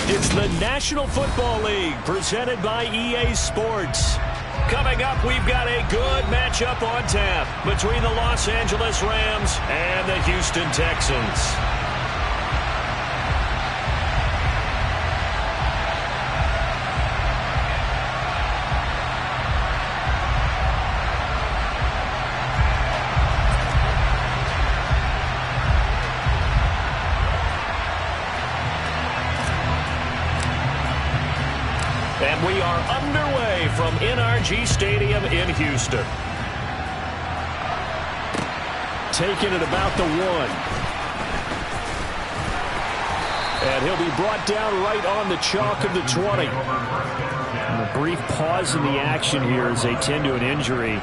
It's the National Football League presented by EA Sports. Coming up, we've got a good matchup on tap between the Los Angeles Rams and the Houston Texans. And we are underway from NRG Stadium in Houston. Taking it about the 1. And he'll be brought down right on the chalk of the 20. And a brief pause in the action here as they tend to an injury.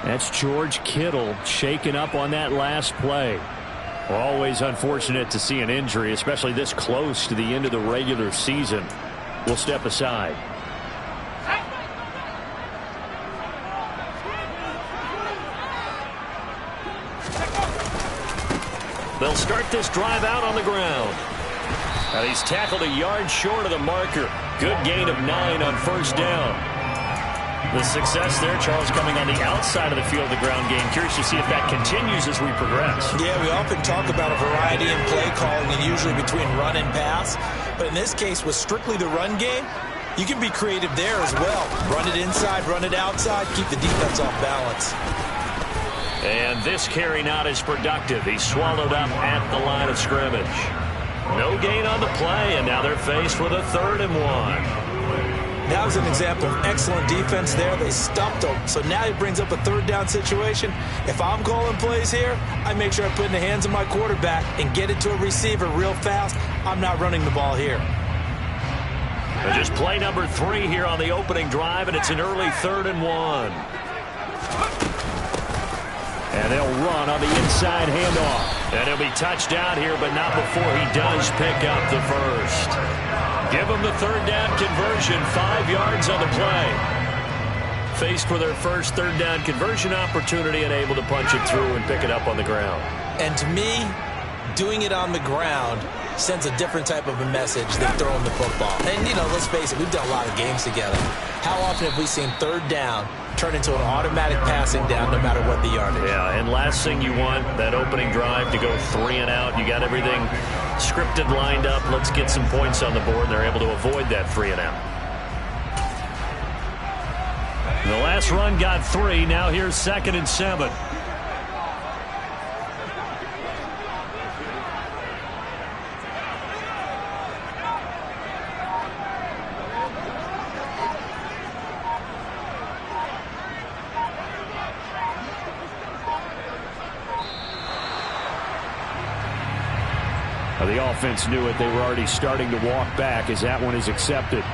That's George Kittle shaken up on that last play. Always unfortunate to see an injury, especially this close to the end of the regular season. We'll step aside. They'll start this drive out on the ground. And he's tackled a yard short of the marker. Good gain of 9 on first down. The success there, Charles, coming on the outside of the field of the ground game. Curious to see if that continues as we progress. Yeah, we often talk about a variety in play calling and usually between run and pass. But in this case, with strictly the run game, you can be creative there as well. Run it inside, run it outside, keep the defense off balance. And this carry not as productive. He's swallowed up at the line of scrimmage. No gain on the play, and now they're faced with a 3rd and 1. That was an example of excellent defense there. They stumped him. So now he brings up a 3rd down situation. If I'm calling plays here, I make sure I put it in the hands of my quarterback and get it to a receiver real fast. I'm not running the ball here. And just play number 3 here on the opening drive, and it's an early 3rd and 1. And they'll run on the inside handoff. And he'll be touched down here, but not before he does pick up the first. Give them the 3rd down conversion, 5 yards on the play. Faced with their first 3rd down conversion opportunity and able to punch it through and pick it up on the ground. And to me, doing it on the ground sends a different type of a message than throwing the football. And, you know, let's face it, we've done a lot of games together. How often have we seen 3rd down turn into an automatic passing down no matter what the yardage? Yeah, and last thing you want, that opening drive to go 3 and out. You got everything scripted, lined up. Let's get some points on the board, and they're able to avoid that 3 and out. The last run got 3. Now here's 2nd and 7. The offense knew it. They were already starting to walk back as that one is accepted.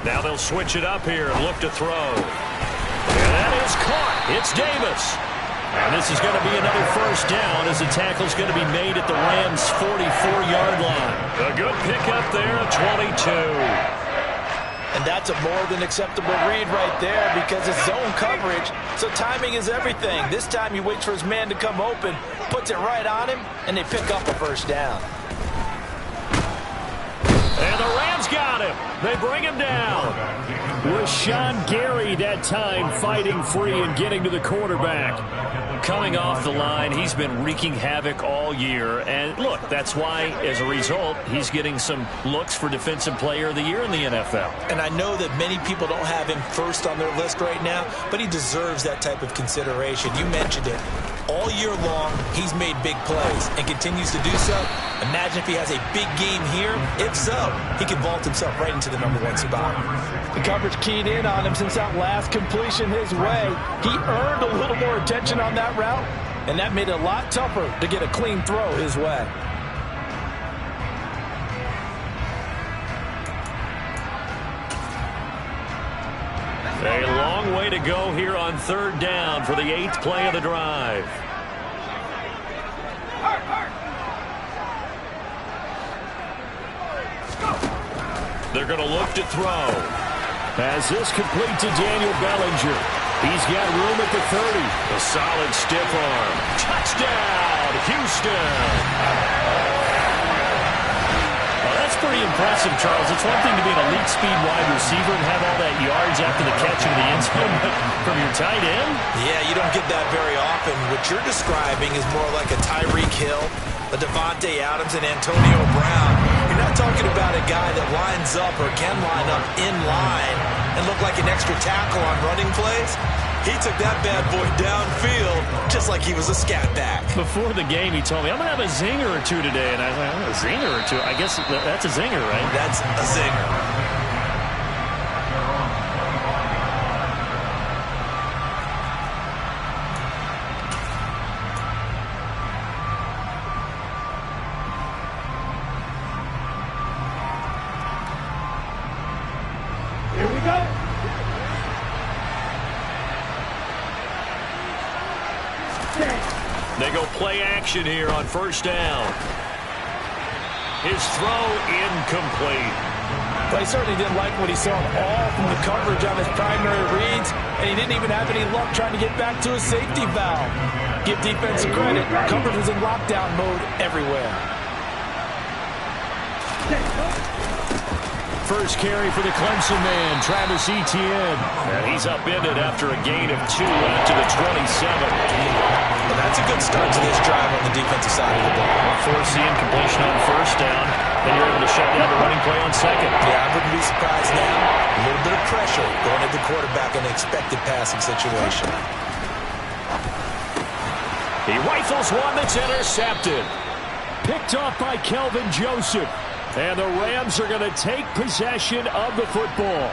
Now they'll switch it up here and look to throw. And that is caught. It's Davis. And this is going to be another first down as the tackle's going to be made at the Rams' 44-yard line. A good pickup there at 22. And that's a more than acceptable read right there because it's zone coverage, so timing is everything. This time he waits for his man to come open, puts it right on him, and they pick up a first down. And the Rams got him. They bring him down. Rashawn Gary that time fighting free and getting to the quarterback. Coming off the line, he's been wreaking havoc all year. And look, that's why, as a result, he's getting some looks for Defensive Player of the Year in the NFL. And I know that many people don't have him first on their list right now, but he deserves that type of consideration. You mentioned it. All year long, he's made big plays and continues to do so. Imagine if he has a big game here. If so, he can vault himself right into the #1 spot. The coverage keyed in on him since that last completion his way. He earned a little more attention on that route, and that made it a lot tougher to get a clean throw his way. A long way to go here on third down for the 8th play of the drive. They're going to look to throw. As this complete to Daniel Bellinger. He's got room at the 30. A solid stiff arm. Touchdown, Houston. That's pretty impressive, Charles. It's one thing to be an elite speed wide receiver and have all that yards after the catch into the end zone, but from your tight end? Yeah, you don't get that very often. What you're describing is more like a Tyreek Hill, a Devontae Adams, and Antonio Brown. You're not talking about a guy that lines up or can line up in line and look like an extra tackle on running plays. He took that bad boy downfield just like he was a scat back. Before the game, he told me, I'm going to have a zinger or two today. And I was like, a zinger or two? I guess that's a zinger, right? That's a zinger. Here we go. They go play action here on first down. His throw incomplete. But he certainly didn't like what he saw all from the coverage on his primary reads, and he didn't even have any luck trying to get back to his safety valve. Give defense credit. Coverage was in lockdown mode everywhere. First carry for the Clemson man, Travis Etienne. And he's upended after a gain of 2 out to the 27. Well, that's a good start to this drive on the defensive side of the ball. Force the incompletion on first down, then you're able to shut down the running play on second. Yeah, I wouldn't be surprised now. A little bit of pressure going at the quarterback in an expected passing situation. He rifles one that's intercepted. Picked off by Kelvin Joseph. And the Rams are going to take possession of the football.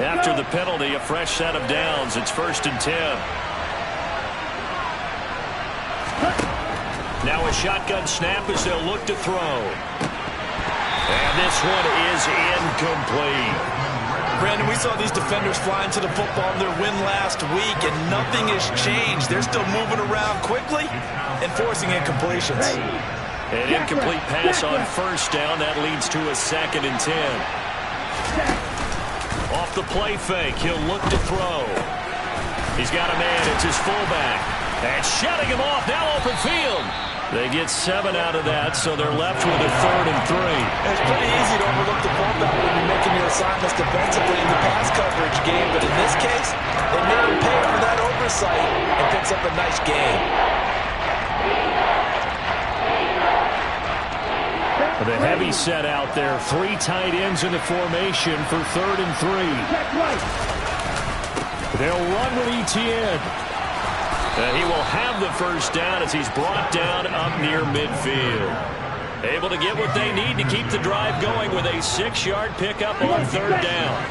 After the penalty, a fresh set of downs. It's 1st and 10. Now a shotgun snap as they'll look to throw. And this one is incomplete. Brandon, we saw these defenders flying to the football in their win last week, and nothing has changed. They're still moving around quickly and forcing incompletions. An incomplete pass on first down. That leads to a 2nd and 10. Off the play fake, he'll look to throw. He's got a man. It's his fullback. And shutting him off. Now open field. They get 7 out of that, so they're left with a 3rd and 3. It's pretty easy to overlook the fullback when you're making your assignments defensively in the pass coverage game, but in this case, they made him pay for that oversight and picks up a nice gain. The heavy set out there. 3 tight ends in the formation for 3rd and 3. They'll run with Etienne. He will have the first down as he's brought down up near midfield. Able to get what they need to keep the drive going with a 6-yard pickup on 3rd down.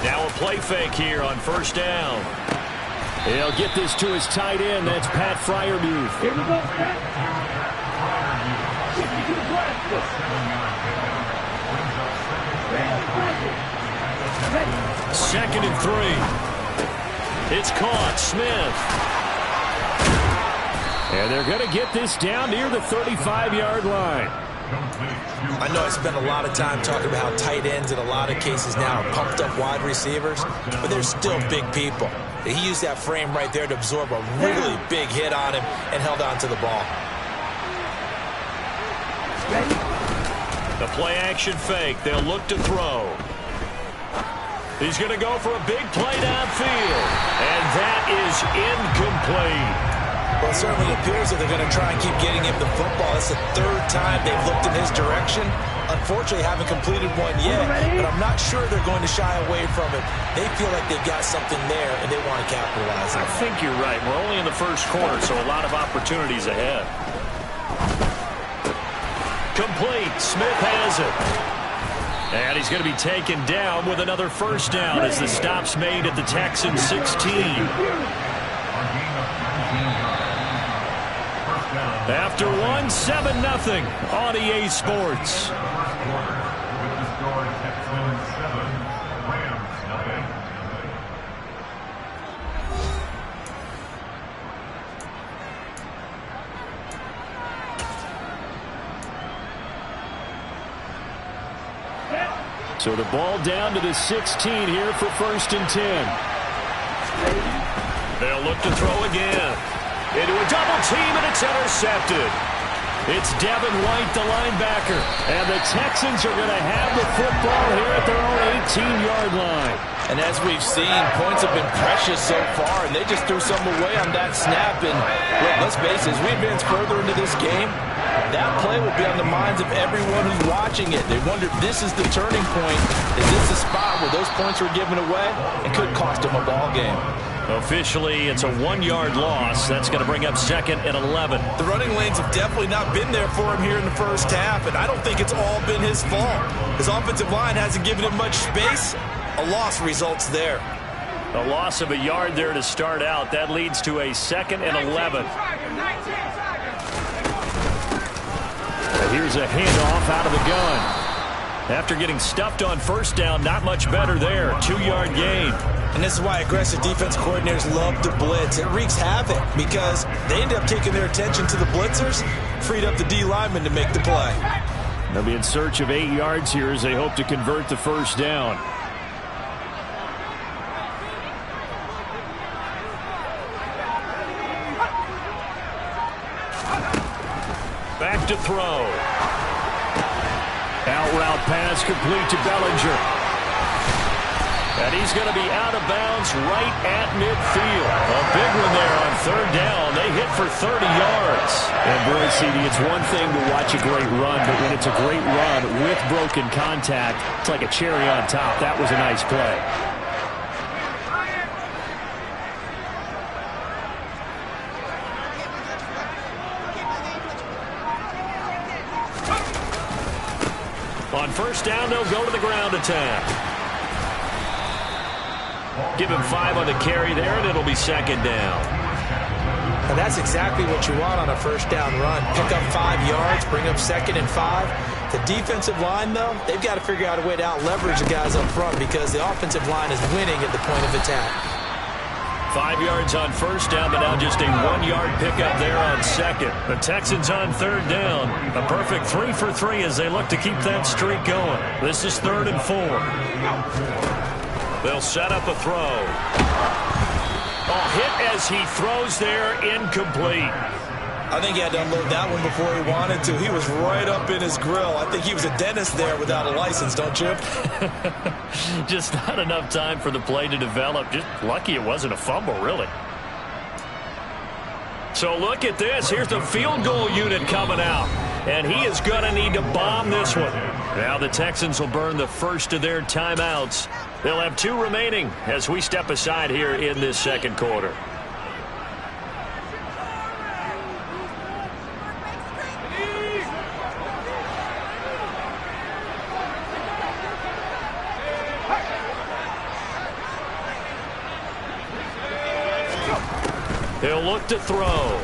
Now a play fake here on first down. He'll get this to his tight end. That's Pat Freiermuth. Here we go, Pat. 2nd and 3. It's caught. Smith. And they're going to get this down near the 35-yard line. I know I spent a lot of time talking about how tight ends in a lot of cases now are pumped up wide receivers, but they're still big people. He used that frame right there to absorb a really big hit on him and held on to the ball. The play action fake. They'll look to throw. He's going to go for a big play downfield. And that is incomplete. Well, it certainly appears that they're going to try and keep getting him the football. It's the 3rd time they've looked in his direction. Unfortunately, haven't completed one yet, but I'm not sure they're going to shy away from it. They feel like they've got something there, and they want to capitalize on it. I think you're right. We're only in the first quarter, so a lot of opportunities ahead. Complete. Smith has it. And he's going to be taken down with another first down as the stop's made at the Texans 16. After one, 7-0 on EA Sports. So the ball down to the 16 here for 1st and 10. They'll look to throw again. Into a double team, and it's intercepted. It's Devin White, the linebacker. And the Texans are going to have the football here at their own 18-yard line. And as we've seen, points have been precious so far, and they just threw some away on that snap. And look, let's face it, as we advance further into this game, that play will be on the minds of everyone who's watching it. They wonder if this is the turning point. Is this the spot where those points were given away and could cost them a ball game? Officially, it's a 1-yard loss. That's going to bring up 2nd and 11. The running lanes have definitely not been there for him here in the first half, and I don't think it's all been his fault. His offensive line hasn't given him much space. A loss results there. A loss of a yard there to start out. That leads to a 2nd and 11. Here's a handoff out of the gun. After getting stuffed on 1st down, not much better there. 2-yard gain. And this is why aggressive defense coordinators love to blitz. It wreaks havoc because they end up taking their attention to the blitzers, freed up the D lineman to make the play. They'll be in search of 8 yards here as they hope to convert the 1st down. Back to throw. Out route pass complete to Bellinger. And he's going to be out of bounds right at midfield. A big one there on 3rd down. They hit for 30 yards. And boy, CD, it's one thing to watch a great run, but when it's a great run with broken contact, it's like a cherry on top. That was a nice play. On 1st down, they'll go to the ground attack. Give him 5 on the carry there, and it'll be 2nd down. And that's exactly what you want on a 1st down run. Pick up 5 yards, bring up 2nd and 5. The defensive line, though, they've got to figure out a way to out-leverage the guys up front because the offensive line is winning at the point of attack. 5 yards on 1st down, but now just a 1-yard pickup there on 2nd. The Texans on 3rd down. A perfect 3 for 3 as they look to keep that streak going. This is 3rd and 4. They'll set up a throw. Hit as he throws there, incomplete. I think he had to unload that one before he wanted to. He was right up in his grill. I think he was a dentist there without a license, don't you? Just not enough time for the play to develop. Just lucky it wasn't a fumble, really. So look at this. Here's the field goal unit coming out. And he is going to need to bomb this one. Now the Texans will burn the first of their timeouts. They'll have 2 remaining as we step aside here in this 2nd quarter. He'll look to throw.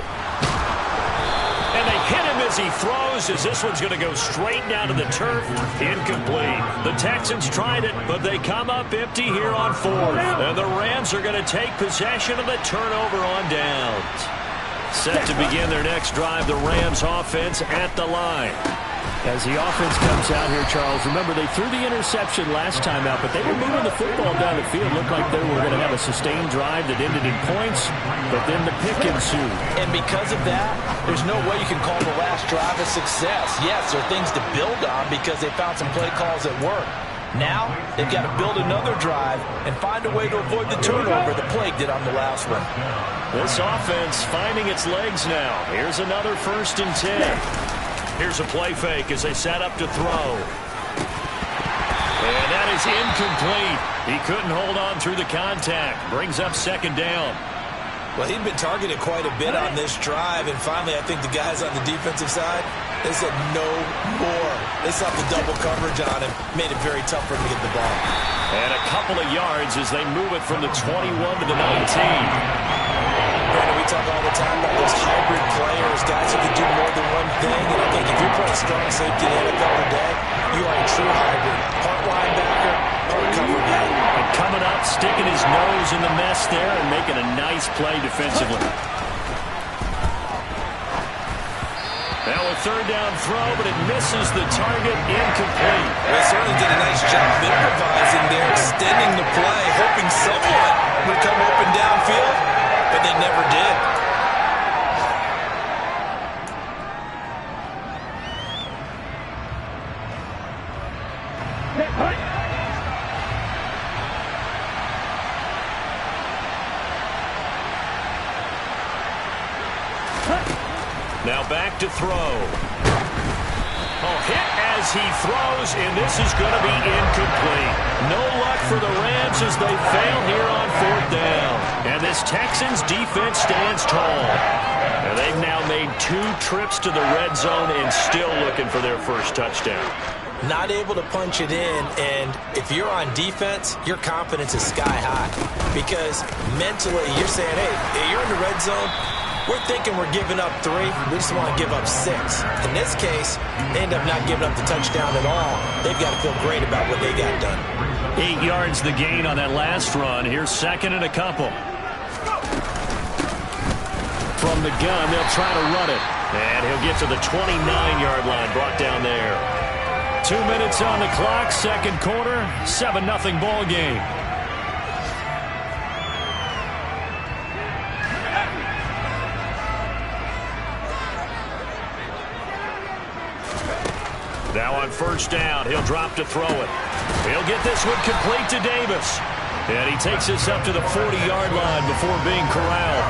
And they hit him as he throws, as this one's going to go straight down to the turf. Incomplete. The Texans tried it, but they come up empty here on 4th. And the Rams are going to take possession of the turnover on downs. Set to begin their next drive, the Rams offense at the line. As the offense comes out here, Charles, remember they threw the interception last time out, but they were moving the football down the field. Looked like they were going to have a sustained drive that ended in points, but then the pick ensued. And because of that, there's no way you can call the last drive a success. Yes, there are things to build on because they found some play calls that work. Now, they've got to build another drive and find a way to avoid the turnover the plague did on the last one. This offense finding its legs now. Here's another 1st and 10. Here's a play fake as they set up to throw. And that is incomplete. He couldn't hold on through the contact. Brings up 2nd down. Well, he'd been targeted quite a bit on this drive, and finally I think the guys on the defensive side, they said no more. They saw the double coverage on him. Made it very tough for him to get the ball. And a couple of yards as they move it from the 21 to the 19. Brandon, we talk all the time about those hybrid players, guys who can do more than one thing, and I think if you're playing strong safety in the NFL today, you are a true hybrid. Part linebacker, part cover man. And coming up, sticking his nose in the mess there and making a nice play defensively. Now a third down throw, but it misses the target, incomplete. Well, certainly did a nice job improvising there, extending the play, hoping someone would come open downfield, but they never did. Now back to throw. Hit as he throws, and this is going to be incomplete. No luck for the Rams as they fail here on fourth down. And this Texans defense stands tall. And they've now made 2 trips to the red zone and still looking for their first touchdown. Not able to punch it in, and if you're on defense, your confidence is sky high. Because mentally, you're saying, hey, you're in the red zone, we're thinking we're giving up 3. We just want to give up 6. In this case, they end up not giving up the touchdown at all. They've got to feel great about what they got done. 8 yards the gain on that last run. Here's second and a couple. From the gun, they'll try to run it. And he'll get to the 29-yard line, brought down there. 2 minutes on the clock, second quarter, 7-0 ball game. Now on first down, he'll drop to throw it. He'll get this one complete to Davis. And he takes this up to the 40-yard line before being corralled.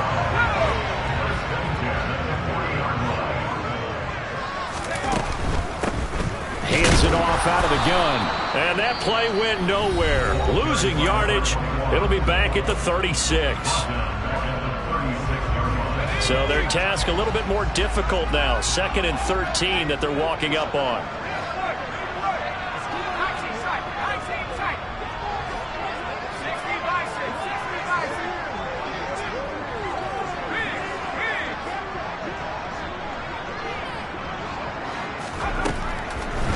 Hands it off out of the gun. And that play went nowhere. Losing yardage. It'll be back at the 36. So their task a little bit more difficult now. 2nd and 13 that they're walking up on.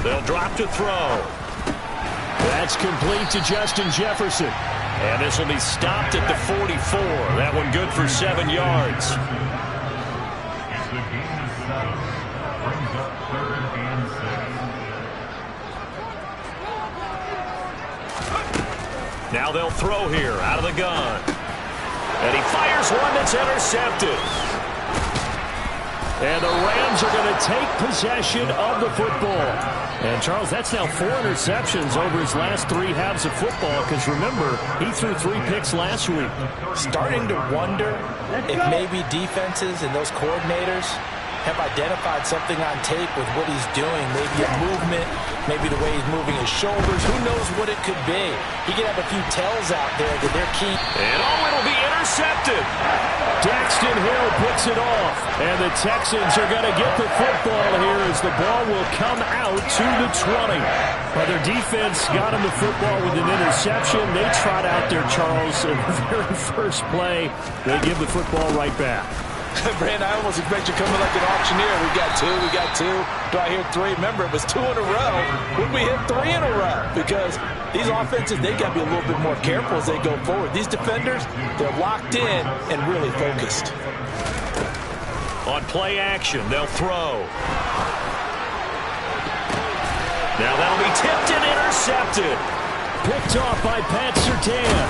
They'll drop to throw. That's complete to Justin Jefferson. And this will be stopped at the 44. That one good for 7 yards. Now they'll throw here out of the gun. And he fires one that's intercepted. And the Rams are going to take possession of the football. And, Charles, that's now 4 interceptions over his last 3 halves of football because, remember, he threw 3 picks last week. Starting to wonder if maybe defenses and those coordinators have identified something on tape with what he's doing. Maybe a movement, maybe the way he's moving his shoulders. Who knows what it could be? He could have a few tells out there that they're keen. And, it'll be intercepted. Daxton Hill picks it off. And the Texans are going to get the football here as the ball will come out to the 20. Well, their defense got him the football with an interception. They trot out there, Charles, in the very first play. They give the football right back. Brand, I almost expect you coming like an auctioneer. We got 2. Do I hear 3? Remember, it was 2 in a row. Would we hit 3 in a row? Because these offenses, they got to be a little bit more careful as they go forward. These defenders, they're locked in and really focused. On play action, they'll throw. Now that'll be tipped and intercepted. Picked off by Pat Surtain.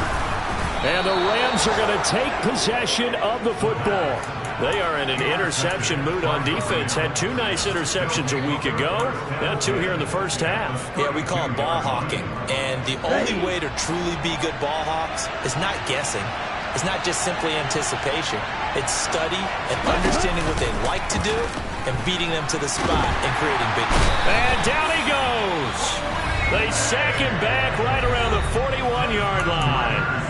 And the Rams are going to take possession of the football. They are in an interception mood on defense. Had 2 nice interceptions a week ago. Now 2 here in the first half. Yeah, we call it ball hawking. And the only way to truly be good ball hawks is not guessing. It's not just simply anticipation. It's study and understanding what they like to do and beating them to the spot and creating big plays. And down he goes. They sack him back right around the 41-yard line.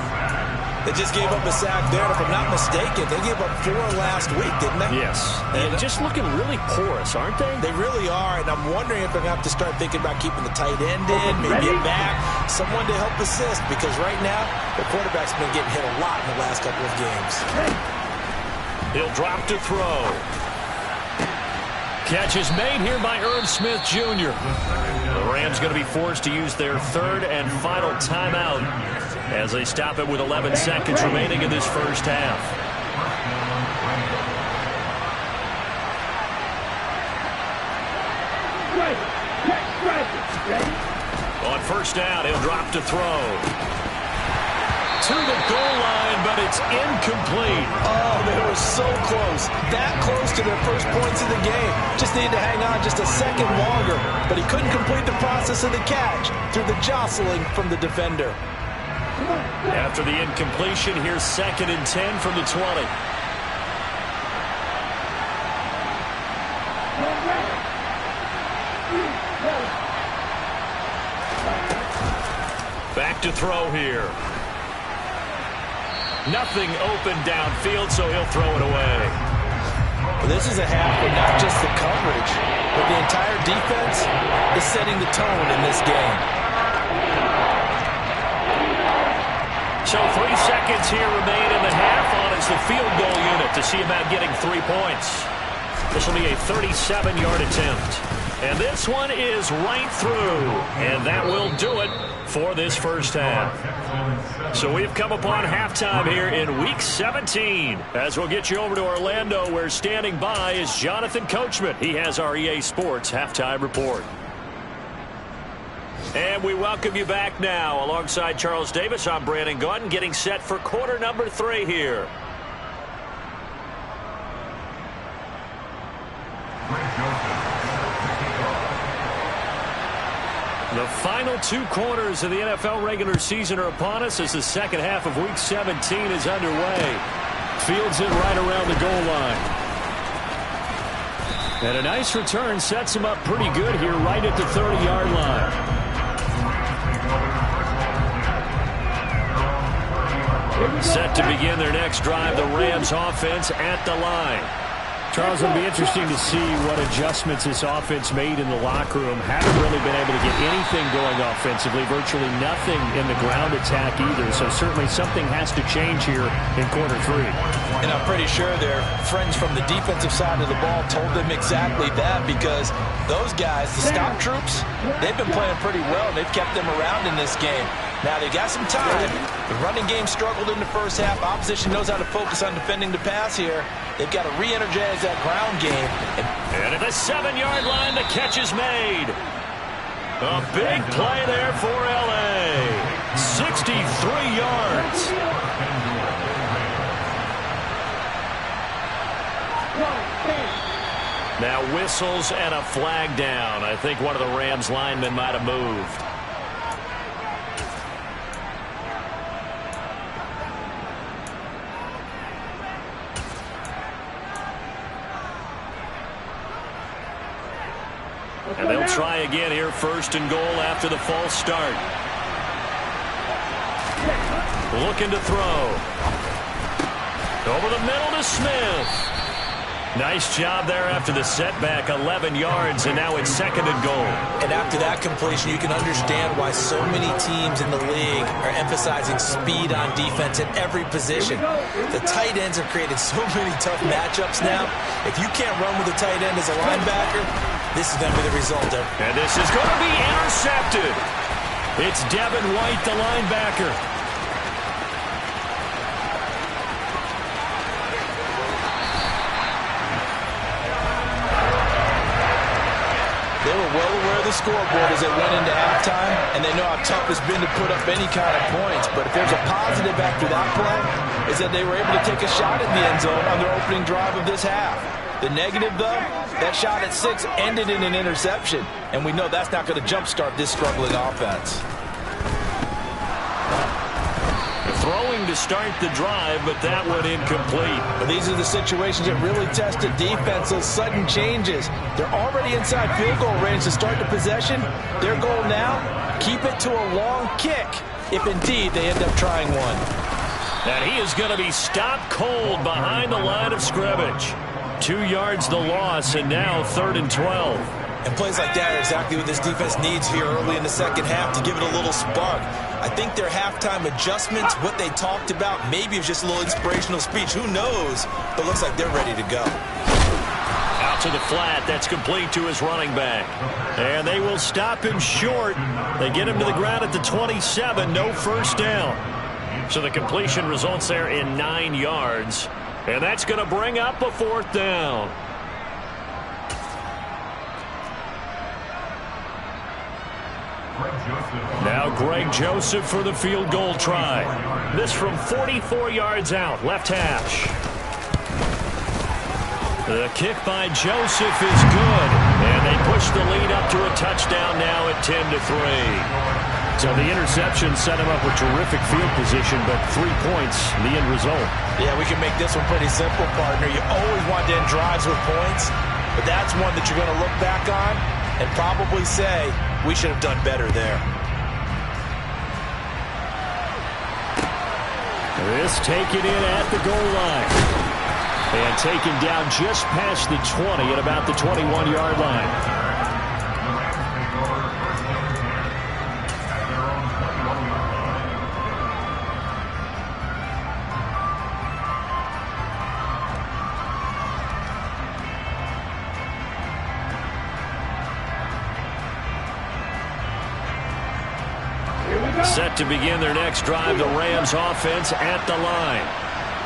They just gave up a sack there, and if I'm not mistaken, they gave up 4 last week, didn't they? Yes. And just looking really porous, aren't they? They really are, and I'm wondering if they're going to have to start thinking about keeping the tight end in, maybe a back, someone to help assist, because right now, the quarterback's been getting hit a lot in the last couple of games. He'll drop to throw. catch is made here by Irv Smith Jr. The Rams going to be forced to use their third and final timeout as they stop it with 11 seconds remaining in this first half. On first down, he'll drop to throw. To the goal line, but it's incomplete. Oh, they were so close. That close to their first points of the game. Just needed to hang on just a second longer. But he couldn't complete the process of the catch through the jostling from the defender. After the incompletion, here's 2nd and 10 from the 20. Back to throw here. Nothing open downfield, so he'll throw it away. Well, this is a half where not just the coverage, but the entire defense is setting the tone in this game. So 3 seconds here remain in the half on as the field goal unit to see about getting 3 points. This will be a 37-yard attempt. And this one is right through. And that will do it for this first half. So we've come upon halftime here in Week 17. As we'll get you over to Orlando, where standing by is Jonathan Coachman. He has our EA Sports Halftime Report. And we welcome you back now. Alongside Charles Davis, I'm Brandon Gaudin, getting set for quarter number 3 here. The final 2 quarters of the NFL regular season are upon us as the second half of Week 17 is underway. Fields it right around the goal line. And a nice return sets him up pretty good here right at the 30-yard line. Set to begin their next drive, the Rams offense at the line. Charles, it'll be interesting to see what adjustments this offense made in the locker room. Haven't really been able to get anything going offensively, virtually nothing in the ground attack either. So certainly something has to change here in quarter 3. And I'm pretty sure their friends from the defensive side of the ball told them exactly that, because those guys, the stop troops, they've been playing pretty well. They've kept them around in this game. Now they got some time. The running game struggled in the first half. Opposition knows how to focus on defending the pass here. They've got to re-energize that ground game. And at the 7-yard line, the catch is made. A big play there for L.A. 63 yards. Now whistles and a flag down. I think one of the Rams linemen might have moved. And they'll try again here, 1st and goal after the false start. Looking to throw. Over the middle to Smith. Nice job there after the setback, 11 yards, and now it's 2nd and goal. And after that completion, you can understand why so many teams in the league are emphasizing speed on defense at every position. The tight ends have created so many tough matchups now. If you can't run with a tight end as a linebacker, this is going to be the result of. And this is going to be intercepted. It's Devin White, the linebacker. They were well aware of the scoreboard as they went into halftime, and they know how tough it's been to put up any kind of points. But if there's a positive after that play, is that they were able to take a shot at the end zone on their opening drive of this half. The negative, though, that shot at 6 ended in an interception, and we know that's not going to jumpstart this struggling offense. Throwing to start the drive, but that one incomplete. But these are the situations that really test a defense, those sudden changes. They're already inside field goal range to start the possession. Their goal now, keep it to a long kick, if indeed they end up trying one. And he is going to be stopped cold behind the line of scrimmage. 2 yards the loss, and now 3rd and 12. And plays like that are exactly what this defense needs here early in the second half to give it a little spark. I think their halftime adjustments, what they talked about, maybe it was just a little inspirational speech. Who knows? But looks like they're ready to go. Out to the flat. That's complete to his running back. And they will stop him short. They get him to the ground at the 27. No first down. So the completion results there in 9 yards. And that's going to bring up a 4th down. Now Greg Joseph for the field goal try. This from 44 yards out, left hash. The kick by Joseph is good, and they push the lead up to a touchdown now at 10-3. So the interception set him up with terrific field position, but 3 points, the end result. Yeah, we can make this one pretty simple, partner. You always want to end drives with points, but that's one that you're going to look back on and probably say, we should have done better there. This taken in at the goal line. And taken down just past the 20 at about the 21-yard line. Set to begin their next drive, the Rams offense at the line.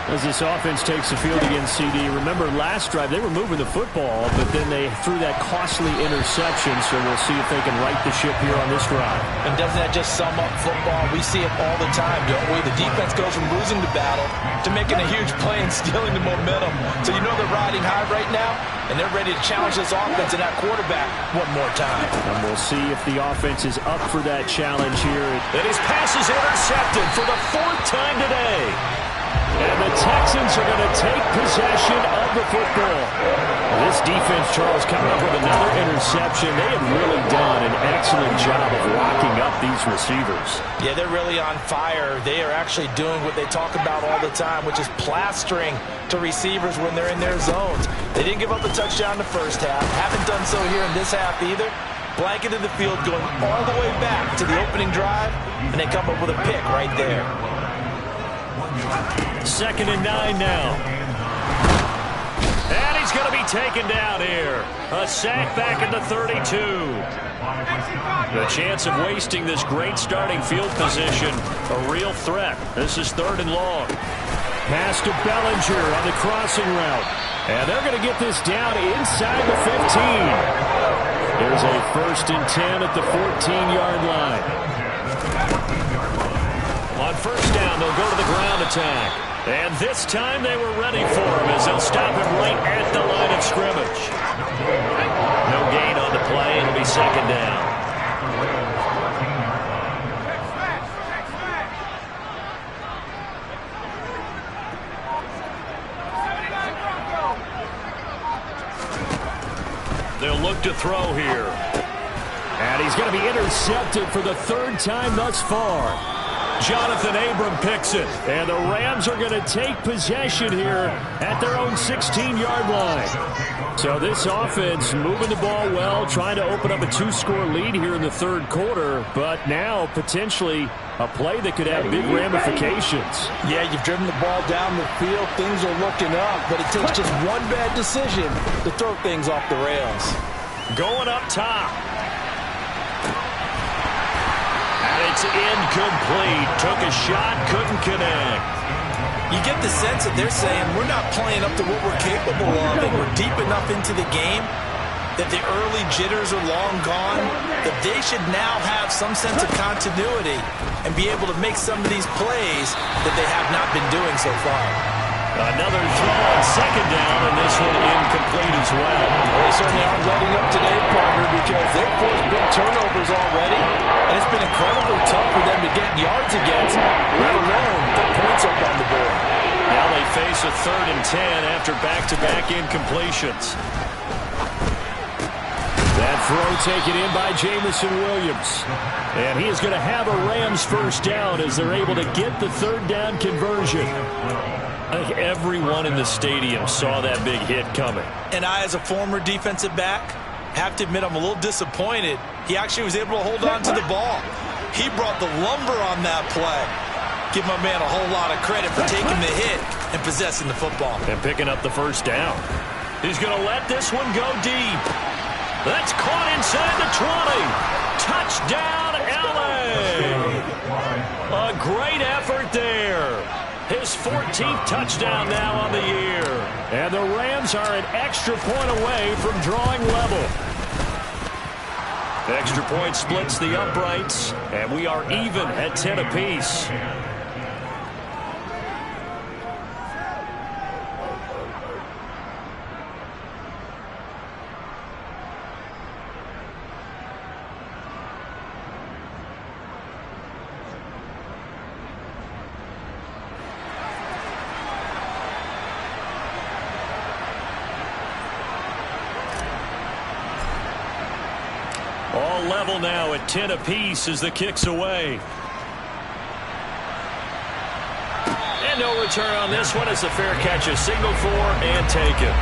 As this offense takes the field against CD, remember last drive they were moving the football, but then they threw that costly interception, so we'll see if they can right the ship here on this drive. And doesn't that just sum up football? We see it all the time, don't we? The defense goes from losing the battle to making a huge play and stealing the momentum. So you know they're riding high right now, and they're ready to challenge this offense and that quarterback one more time. And we'll see if the offense is up for that challenge here. And his pass is intercepted for the 4th time today. And the Texans are going to take possession of the football. This defense, Charles, coming up with another interception. They have really done an excellent job of locking up these receivers. Yeah, they're really on fire. They are actually doing what they talk about all the time, which is plastering to receivers when they're in their zones. They didn't give up a touchdown in the first half. Haven't done so here in this half either. Blanketed the field going all the way back to the opening drive, and they come up with a pick right there. 2nd and 9 now. And he's going to be taken down here. A sack back at the 32. The chance of wasting this great starting field position, a real threat. This is 3rd and long. Pass to Bellinger on the crossing route. And they're going to get this down inside the 15. There's a 1st and 10 at the 14-yard line. On 1st down, they'll go to the ground attack. And this time they were ready for him as they'll stop him right at the line of scrimmage. No gain on the play. It'll be 2nd down. They'll look to throw here. And he's going to be intercepted for the 3rd time thus far. Jonathan Abram picks it, and the Rams are going to take possession here at their own 16-yard line. So this offense moving the ball well, trying to open up a 2-score lead here in the 3rd quarter, but now potentially a play that could have big ramifications. Yeah, you've driven the ball down the field. Things are looking up, but it takes just one bad decision to throw things off the rails. Going up top. It's incomplete. Took a shot, couldn't connect. You get the sense that they're saying we're not playing up to what we're capable of, and we're deep enough into the game that the early jitters are long gone, that they should now have some sense of continuity and be able to make some of these plays that they have not been doing so far. Another throw on 2nd down, and this one incomplete as well. They certainly aren't letting up today, partner, because they've forced big turnovers already, and it's been incredibly tough for them to get yards against, let alone put points up on the board. Now they face a 3rd and 10 after back-to-back incompletions. That throw taken in by Jamison Williams. And he is going to have a Rams 1st down as they're able to get the 3rd down conversion. I think everyone in the stadium saw that big hit coming. And I, as a former defensive back, have to admit I'm a little disappointed. He actually was able to hold on to the ball. He brought the lumber on that play. Give my man a whole lot of credit for taking the hit and possessing the football. And picking up the 1st down. He's going to let this one go deep. That's caught inside the 20. Touchdown, LA. A great effort there. His 14th touchdown now on the year. And the Rams are an extra point away from drawing level. Extra point splits the uprights, and we are even at 10 apiece. All level now at 10 apiece as the kick's away. And no return on this one as the fair catch is signaled for and taken.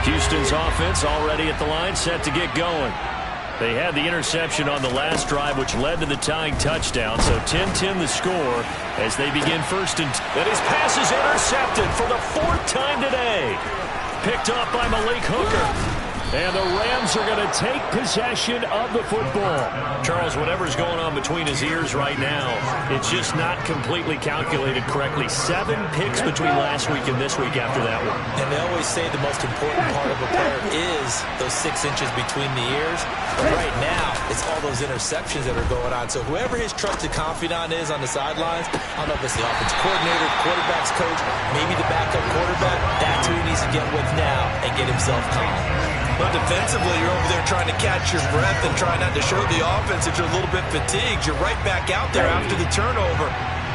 Houston's offense already at the line, set to get going. They had the interception on the last drive, which led to the tying touchdown. So 10-10 the score as they begin first and his pass is intercepted for the 4th time today. Picked up by Malik Hooker. And the Rams are going to take possession of the football. Charles, whatever's going on between his ears right now, it's just not completely calculated correctly. 7 picks between last week and this week after that one. And they always say the most important part of a player is those 6 inches between the ears. But right now, it's all those interceptions that are going on. So whoever his trusted confidant is on the sidelines, I don't know if it's the offensive coordinator, quarterback's coach, maybe the backup quarterback, that's who he needs to get with now and get himself calm. But defensively, you're over there trying to catch your breath and try not to show the offense that you're a little bit fatigued. You're right back out there after the turnover.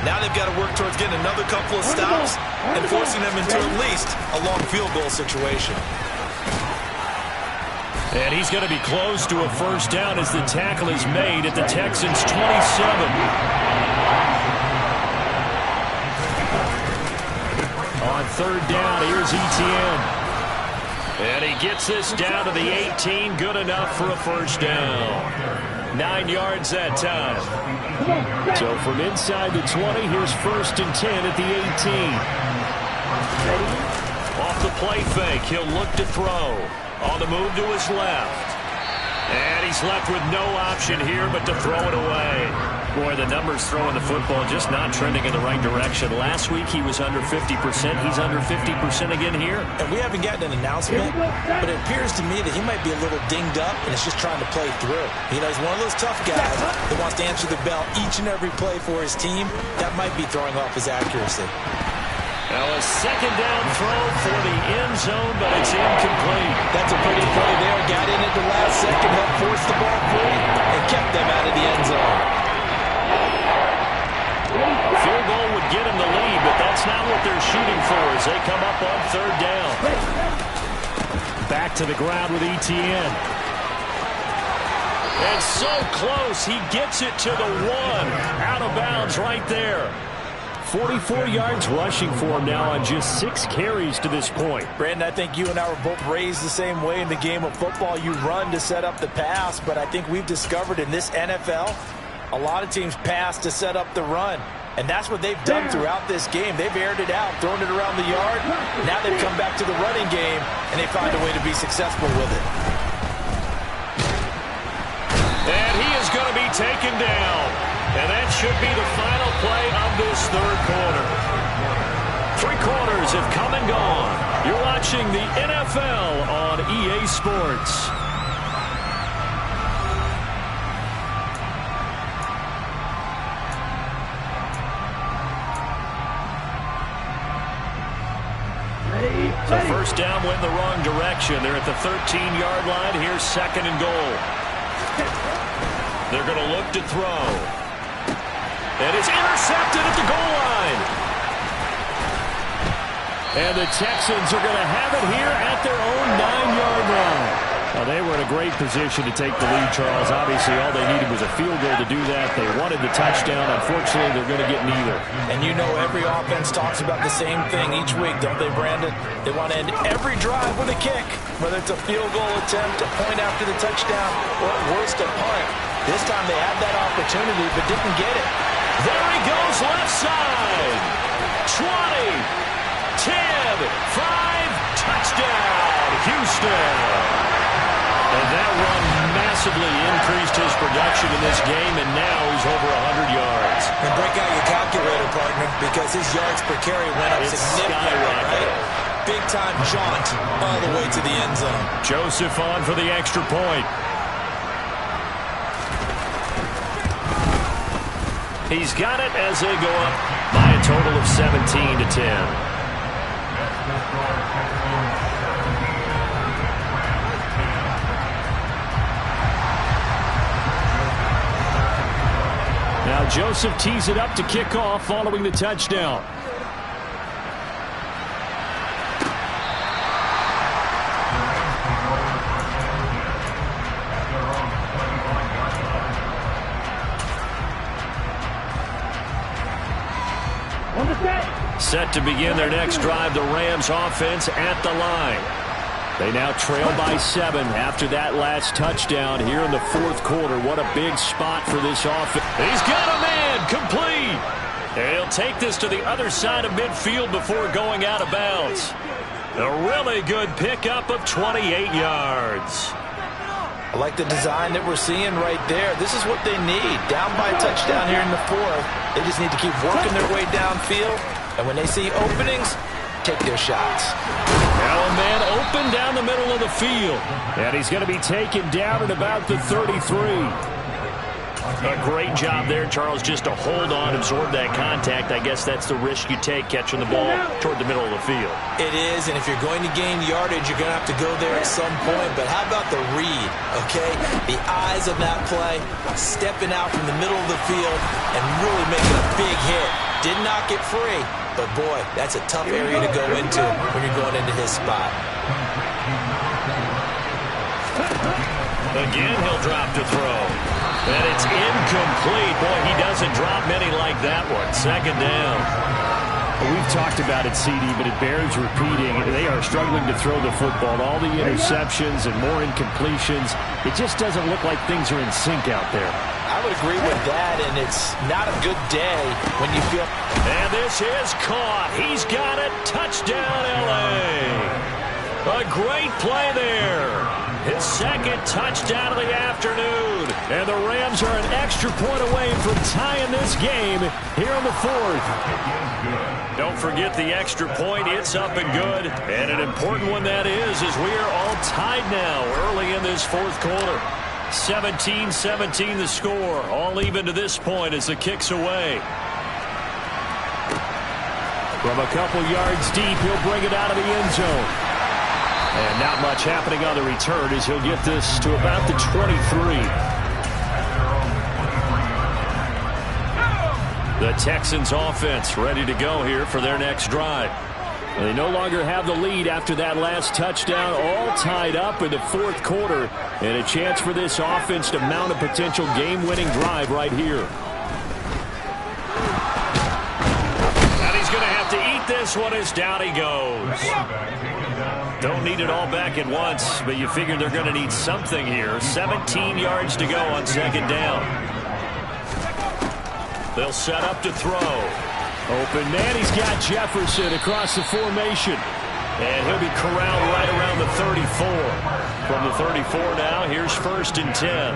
Now they've got to work towards getting another couple of stops and forcing them into at least a long field goal situation. And he's going to be close to a first down as the tackle is made at the Texans' 27. On 3rd down, here's Etienne. And he gets this down to the 18. Good enough for a first down. 9 yards that time. So from inside the 20, here's 1st and 10 at the 18. Off the play fake, he'll look to throw. On the move to his left. And he's left with no option here but to throw it away. Boy, the numbers throwing the football just not trending in the right direction. Last week he was under 50%. He's under 50% again here. And we haven't gotten an announcement, but it appears to me that he might be a little dinged up and is just trying to play through. You know, he's one of those tough guys that wants to answer the bell each and every play for his team. That might be throwing off his accuracy. Now a 2nd down throw for the end zone, but it's incomplete. That's a pretty play there. Got in at the last second, helped force the ball free, and kept them out of the end zone. Field goal would get him the lead, but that's not what they're shooting for as they come up on 3rd down. Back to the ground with Etienne. And so close, he gets it to the 1. Out of bounds right there. 44 yards rushing for him now on just 6 carries to this point. Brandon, I think you and I were both raised the same way in the game of football. You run to set up the pass, but I think we've discovered in this NFL, a lot of teams pass to set up the run. And that's what they've done throughout this game. They've aired it out, thrown it around the yard. Now they've come back to the running game, and they find a way to be successful with it. And he is going to be taken down. And that should be the final play of this 3rd quarter. 3 quarters have come and gone. You're watching the NFL on EA Sports. So 1st down went the wrong direction. They're at the 13-yard line. Here's 2nd and goal. They're going to look to throw. And it's intercepted at the goal line. And the Texans are going to have it here at their own 9-yard line. Well, they were in a great position to take the lead, Charles. Obviously, all they needed was a field goal to do that. They wanted the touchdown. Unfortunately, they're going to get neither. And you know every offense talks about the same thing each week, don't they, Brandon? They want to end every drive with a kick, whether it's a field goal attempt, a point after the touchdown, or at worst, a punt. This time they had that opportunity but didn't get it. There he goes, left side. 20, 10, 5, touchdown, Houston. And that run massively increased his production in this game, and now he's over 100 yards. And break out your calculator, partner, because his yards per carry went up significantly, right? Big-time jaunt all the way to the end zone. Joseph on for the extra point. He's got it as they go up by a total of 17-10. Now Joseph tees it up to kick off following the touchdown. Set to begin their next drive, the Rams offense at the line. They now trail by 7 after that last touchdown here in the fourth quarter. What a big spot for this offense. He's got a man, complete. And he'll take this to the other side of midfield before going out of bounds. A really good pickup of 28 yards. I like the design that we're seeing right there. This is what they need. Down by a touchdown here in the fourth. They just need to keep working their way downfield. And when they see openings, take their shots. Now a man open down the middle of the field. And he's going to be taken down at about the 33. A great job there, Charles, just to hold on, absorb that contact. I guess that's the risk you take catching the ball toward the middle of the field. It is, and if you're going to gain yardage, you're going to have to go there at some point. But how about the read, okay? The eyes of that play, stepping out from the middle of the field and really making a big hit. Did not get free, but boy, that's a tough area to go into when you're going into his spot. Again, he'll drop to throw. And it's incomplete. Boy, he doesn't drop many like that one. Second down. Well, we've talked about it, CD, but it bears repeating. They are struggling to throw the football. All the interceptions and more incompletions. It just doesn't look like things are in sync out there. I would agree with that, and it's not a good day when you feel... And this is caught. He's got it. Touchdown, L.A. A great play there. His second touchdown of the afternoon. And the Rams are an extra point away from tying this game here in the fourth. Don't forget the extra point. It's up and good. And an important one that is, as we are all tied now early in this fourth quarter. 17-17 the score. All even to this point as the kick's away. From a couple yards deep, he'll bring it out of the end zone. And not much happening on the return as he'll get this to about the 23. The Texans offense ready to go here for their next drive. They no longer have the lead after that last touchdown, all tied up in the fourth quarter, and a chance for this offense to mount a potential game-winning drive right here. And he's going to have to eat this one as down he goes. Don't need it all back at once, but you figure they're going to need something here. 17 yards to go on second down. They'll set up to throw. Open man, he's got Jefferson across the formation. And he'll be corralled right around the 34. From the 34 now, here's 1st and 10.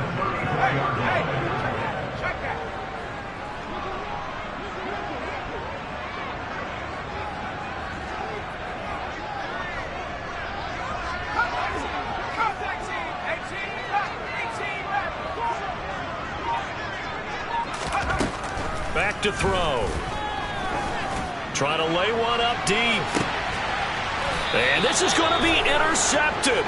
Back to throw. Trying to lay one up deep. And this is going to be intercepted.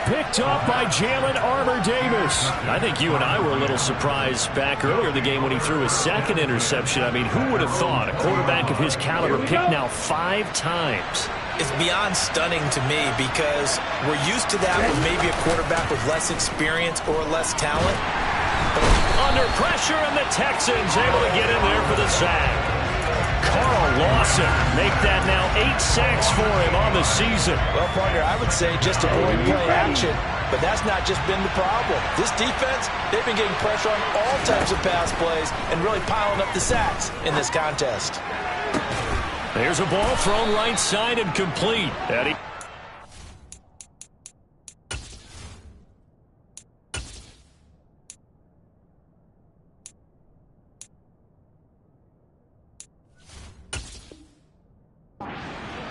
Picked up by Jalen Armour-Davis. I think you and I were a little surprised back earlier in the game when he threw his second interception. I mean, who would have thought a quarterback of his caliber picked now 5 times? It's beyond stunning to me because we're used to that with maybe a quarterback with less experience or less talent. Under pressure, and the Texans able to get in there for the sack. Carl Lawson make that now 8 sacks for him on the season. Well, partner, I would say just avoid play action. but that's not just been the problem. This defense, they've been getting pressure on all types of pass plays and really piling up the sacks in this contest. There's a ball thrown right side and complete. Eddie.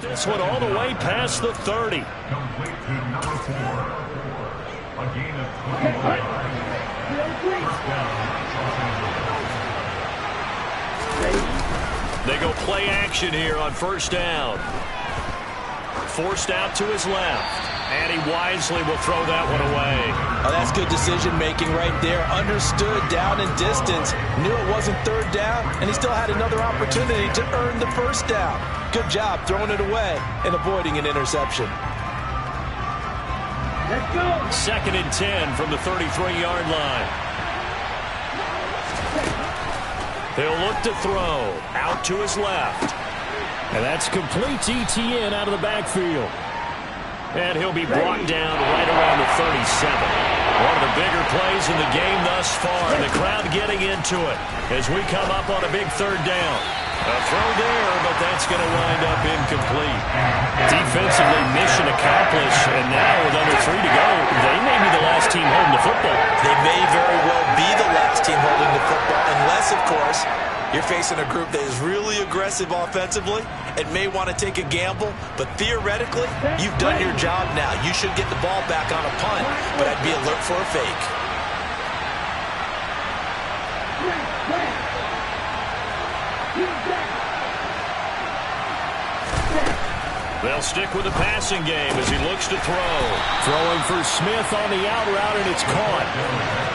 This one all the way past the 30. Complete to number 4. A gain of 20 yards. First down, Los Angeles. They go play action here on first down. Forced out to his left. And he wisely will throw that one away. Oh, that's good decision-making right there. Understood down and distance. Knew it wasn't third down, and he still had another opportunity to earn the first down. Good job throwing it away and avoiding an interception. Let's go. 2nd and 10 from the 33-yard line. He'll look to throw. Out to his left. And that's complete to ETN out of the backfield. And he'll be brought down right around the 37. One of the bigger plays in the game thus far. And the crowd getting into it as we come up on a big third down. A throw there, but that's going to wind up incomplete. Defensively, mission accomplished. And now with under 3 to go, they may be the last team holding the football. They may very well be the last team holding the football, unless, of course, you're facing a group that is really aggressive offensively and may want to take a gamble. But theoretically, you've done your job now. You should get the ball back on a punt, but I'd be alert for a fake. They'll stick with the passing game as he looks to throw. Throwing for Smith on the out route, and it's caught.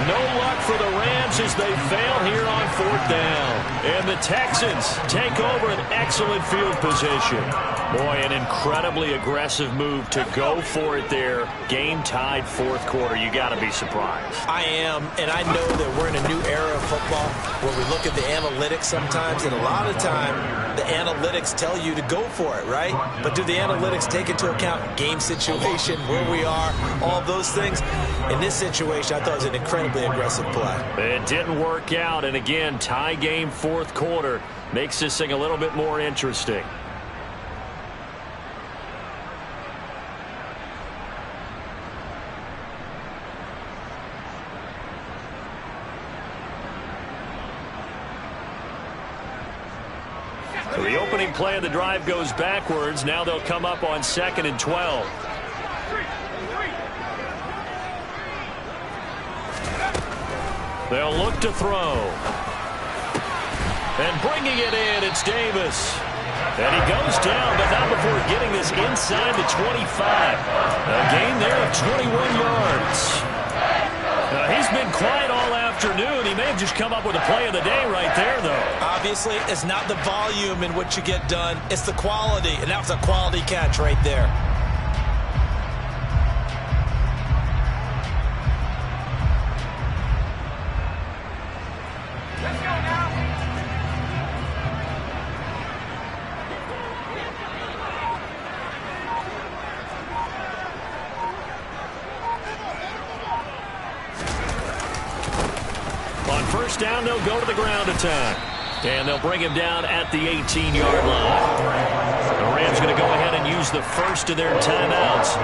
No luck for the Rams as they fail here on 4th down. And the Texans take over an excellent field position. Boy, an incredibly aggressive move to go for it there. Game tied 4th quarter. You got to be surprised. I am, and I know that we're in a new era of football where we look at the analytics sometimes, and a lot of time the analytics tell you to go for it, right? But do the analytics take into account game situation, where we are, all those things? In this situation, I thought it was an incredibly aggressive play. It didn't work out, and again, tie game 4th quarter makes this thing a little bit more interesting. So the opening play of the drive goes backwards. Now they'll come up on 2nd and 12. They'll look to throw. And bringing it in, it's Davis. And he goes down, but not before getting this inside the 25. A gain there of 21 yards. He's been quiet all afternoon. He may have just come up with a play of the day right there, though. Obviously, it's not the volume in what you get done. It's the quality, and that was a quality catch right there. Let's go now. On first down, they'll go to the ground attack. And they'll bring him down at the 18-yard line. The Rams going to go ahead and use the first of their timeouts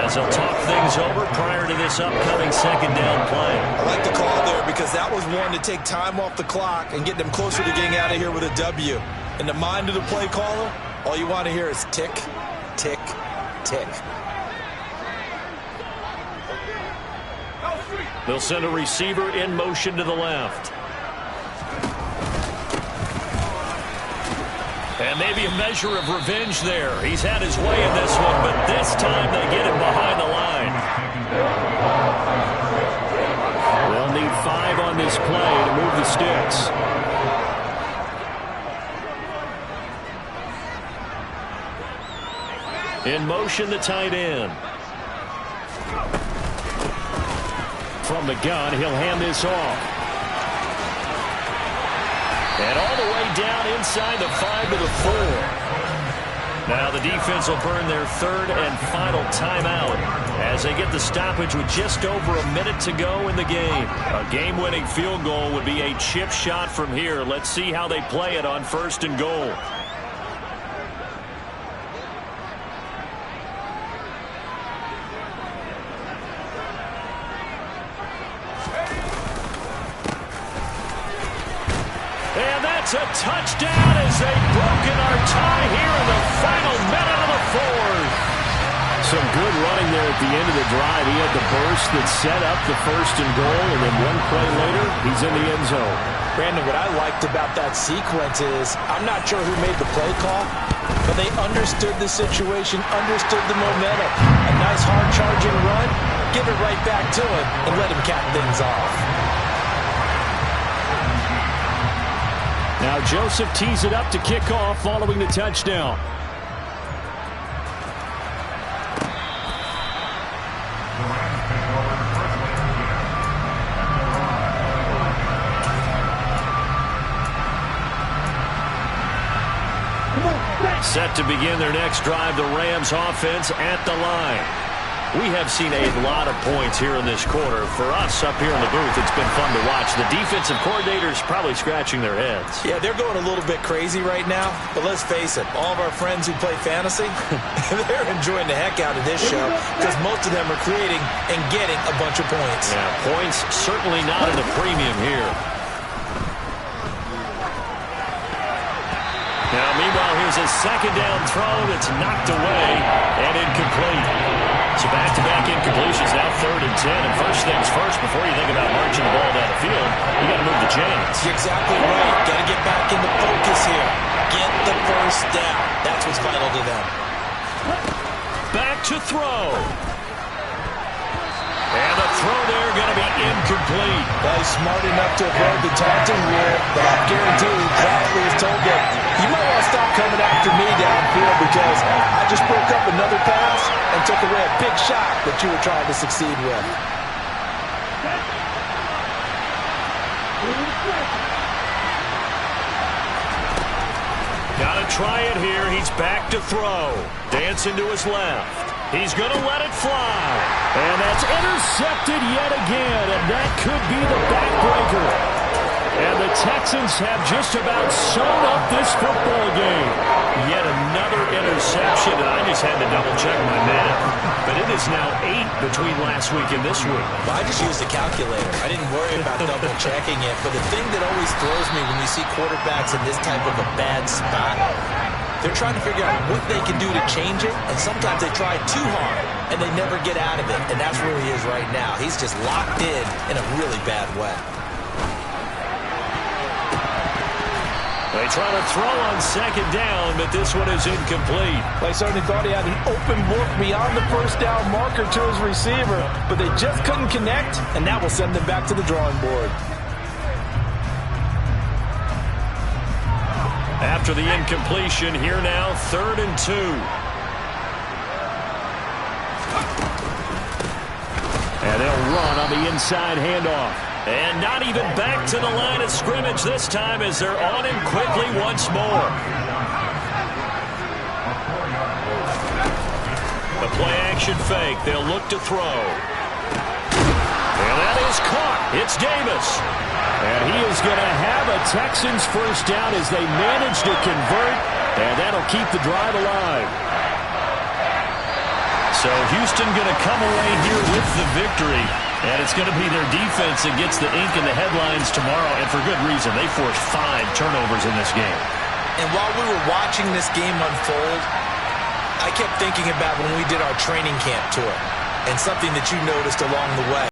as they'll talk things over prior to this upcoming 2nd down play. I like the call there because that was one to take time off the clock and get them closer to getting out of here with a W. In the mind of the play caller, all you want to hear is tick, tick, tick. They'll send a receiver in motion to the left. And maybe a measure of revenge there. He's had his way in this one, but this time they get him behind the line. They'll need 5 on this play to move the sticks. In motion, the tight end. From the gun, he'll hand this off. And all the way down inside the 5 to the 4. Now the defense will burn their third and final timeout as they get the stoppage with just over a minute to go in the game. A game-winning field goal would be a chip shot from here. Let's see how they play it on 1st and goal. And that's a touchdown as they've broken our tie here in the final minute of the fourth. Some good running there at the end of the drive. He had the burst that set up the 1st and goal, and then one play later, he's in the end zone. Brandon, what I liked about that sequence is I'm not sure who made the play call, but they understood the situation, understood the momentum. A nice hard-charging run, give it right back to him, and let him cap things off. Now Joseph tees it up to kick off following the touchdown. Set to begin their next drive, the Rams offense at the line. We have seen a lot of points here in this quarter. For us up here in the booth, it's been fun to watch. The defensive coordinators probably scratching their heads. Yeah, they're going a little bit crazy right now, but let's face it, all of our friends who play fantasy, they're enjoying the heck out of this show because most of them are creating and getting a bunch of points. Yeah, points certainly not at a premium here. Now, meanwhile, here's a second down throw that's knocked away and incomplete. So back-to-back incompletions, now 3rd and 10. And first things first, before you think about marching the ball down the field, you got to move the chains. You're exactly right. Got to get back into focus here. Get the first down. That's what's vital to them. Back to throw. And the throw there going to be incomplete. Well, he's smart enough to avoid the taunting rule, but I guarantee he probably has told them, you might want to stop coming after me downfield because I just broke up another pass and took away a big shot that you were trying to succeed with. Got to try it here. He's back to throw. Dancing to his left. He's going to let it fly. And that's intercepted yet again. And that could be the backbreaker. And the Texans have just about sewn up this football game. Yet another interception. And I just had to double-check my math. But it is now 8 between last week and this week. Well, I just used a calculator. I didn't worry about double-checking it. But the thing that always throws me when you see quarterbacks in this type of a bad spot, they're trying to figure out what they can do to change it, and sometimes they try too hard, and they never get out of it, and that's where he is right now. He's just locked in a really bad way. They try to throw on second down, but this one is incomplete. I certainly thought he had an open look beyond the first down marker to his receiver, but they just couldn't connect, and that will send them back to the drawing board. After the incompletion, here now, 3rd and 2. And they'll run on the inside handoff. And not even back to the line of scrimmage this time as they're on him quickly once more. The play-action fake. They'll look to throw. And that is caught. It's Davis. And he is going to have a Texans first down as they manage to convert, and that'll keep the drive alive. So Houston going to come away here with the victory, and it's going to be their defense that gets the ink in the headlines tomorrow, and for good reason. They forced 5 turnovers in this game. And while we were watching this game unfold, I kept thinking about when we did our training camp tour and something that you noticed along the way.